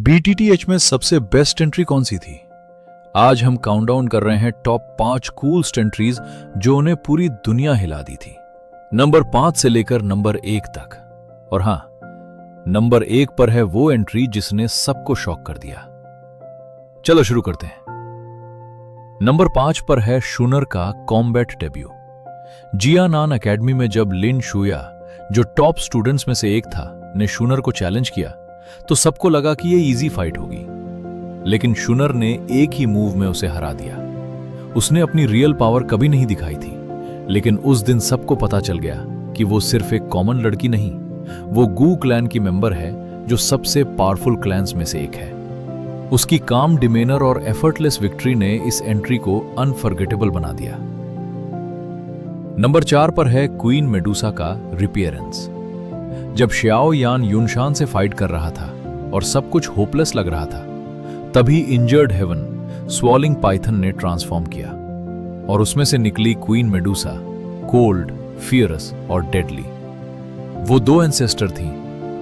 बीटीटीएच में सबसे best entry कौन सी थी? आज हम काउंटडाउन कर रहे हैं टॉप 5 कूलस्ट एंट्रीज जो उन्हें पूरी दुनिया हिला दी थी, नंबर 5 से लेकर नंबर 1 तक। और हां, नंबर 1 पर है वो एंट्री जिसने सबको शॉक कर दिया। चलो शुरू करते हैं। नंबर 5 पर है शूनर का कॉम्बैट डेब्यू। जियानान एकेडमी में जब लिन शुया, जो टॉप स्टूडेंट्स में से एक था, ने शूनर को चैलेंज किया तो सबको लगा कि यह इजी फाइट होगी, लेकिन शूनर ने एक ही मूव में उसे हरा दिया। उसने अपनी रियल पावर कभी नहीं दिखाई थी, लेकिन उस दिन सबको पता चल गया कि वो सिर्फ एक कॉमन लड़की नहीं, वो गू क्लैन की मेंबर है जो सबसे पावरफुल क्लैन्स में से एक है। उसकी काम डिमेनर और एफर्टलेस विक्ट्री ने इस एंट्री को अनफॉरगेटेबल बना दिया। नंबर 4 पर है क्वीन मेडुसा का रिपेयरेंस। जब श्याओ यान यूनशान से फाइट कर रहा था और सब कुछ होपलेस लग रहा था, तभी इंजर्ड हेवन स्वॉलिंग पाइथन ने ट्रांसफॉर्म किया और उसमें से निकली क्वीन मेडुसा, कोल्ड, फियरस और डेडली। वो 2 एंसेस्टर थीं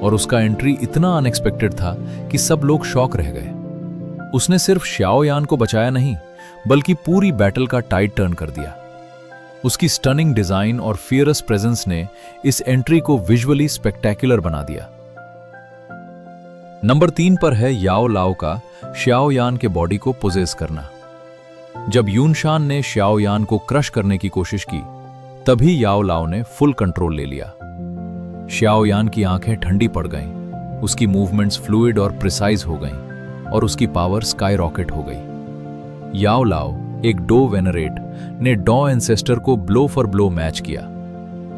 और उसका एंट्री इतना अनएक्सपेक्टेड था कि सब लोग शॉक रह गए। उसने सिर्फ श्याओ यान को बचाया नहीं, बल्कि पूरी बैटल का टाइड टर्न कर दिया। उसकी स्टनिंग डिजाइन और फियरस प्रेजेंस ने इस एंट्री को विजुअली स्पेक्टेकुलर बना दिया। नंबर 3 पर है याओ लाओ का श्याओ यान के बॉडी को पोजेस करना। जब यूनशान ने श्याओ यान को क्रश करने की कोशिश की, तभी याओ लाओ ने फुल कंट्रोल ले लिया। श्याओ यान की आंखें ठंडी पड़ गईं, उसकी मूवमेंट्स फ्लूइड और प्रिसाइज हो गईं और उसकी पावर स्काई रॉकेट हो गई। याओ लाओ, एक डो वेनरेट, ने डॉ एंसेस्टर को ब्लो फॉर ब्लो मैच किया।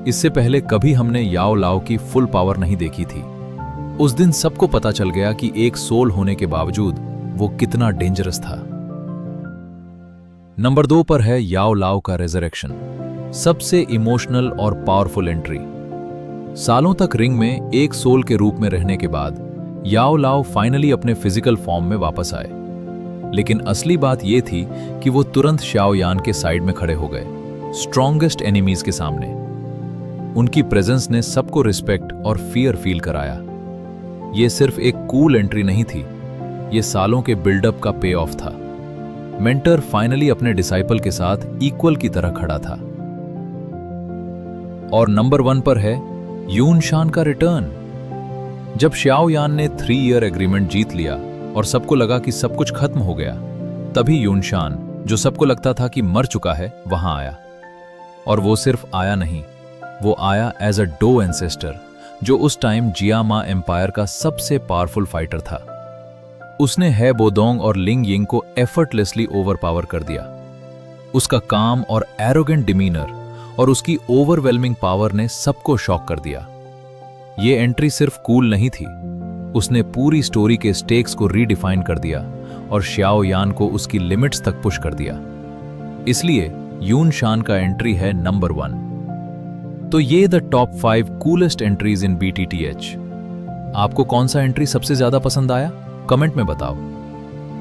इससे पहले कभी हमने याओ लाओ की फुल पावर नहीं देखी थी। उस दिन सबको पता चल गया कि एक सोल होने के बावजूद वो कितना डेंजरस था। नंबर 2 पर है याओ लाओ का रेजरेक्शन, सबसे इमोशनल और पावरफुल एंट्री। सालों तक रिंग में एक सोल के रूप में रहने के बाद याओ लाओ फाइनली अपने फिजिकल फॉर्म में वापस आए, लेकिन असली बात यह थी कि वो तुरंत श्याओ यान के साइड में खड़े हो गए, स्ट्रॉन्गेस्ट एनिमीज के सामने। उनकी प्रेजेंस ने सबको रिस्पेक्ट और फियर फील कराया। ये सिर्फ एक कूल एंट्री नहीं थी, ये सालों के बिल्डअप का पे ऑफ था। मेंटर फाइनली अपने डिसाइपल के साथ इक्वल की तरह खड़ा था। और नंबर 1 पर है यूनशान का रिटर्न। जब श्याओ यान ने 3 ईयर एग्रीमेंट जीत लिया और सबको लगा कि सब कुछ खत्म हो गया, तभी यूनशान, जो सबको लगता था कि मर चुका है, वहां आया। और वो सिर्फ आया नहीं, वो आया एज अ डो एंसेस्टर, जो उस टाइम जियामा एम्पायर का सबसे पावरफुल फाइटर था। उसने है बोदोंग और लिंग यिंग को एफर्टलेसली ओवरपावर कर दिया। उसका काम और एरोगेंट डिमीनर और उसकी ओवरवेलमिंग पावर ने सबको शॉक कर दिया। ये एंट्री सिर्फ कूल नहीं थी, उसने पूरी स्टोरी के स्टेक्स को रीडिफाइन कर दिया और श्याओ यान को उसकी लिमिट्स तक पुश कर दिया। इसलिए यूनशान का एंट्री है नंबर 1। तो ये the top 5 coolest entries in BTTH. आपको कौन सा एंट्री सबसे ज्यादा पसंद आया? कमेंट में बताओ।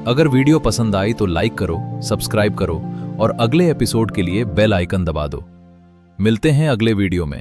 अगर वीडियो पसंद आई तो लाइक करो, सब्सक्राइब करो और अगले एपिसोड के लिए बेल आइकन दबा दो। मिलते हैं अगले वीडियो में।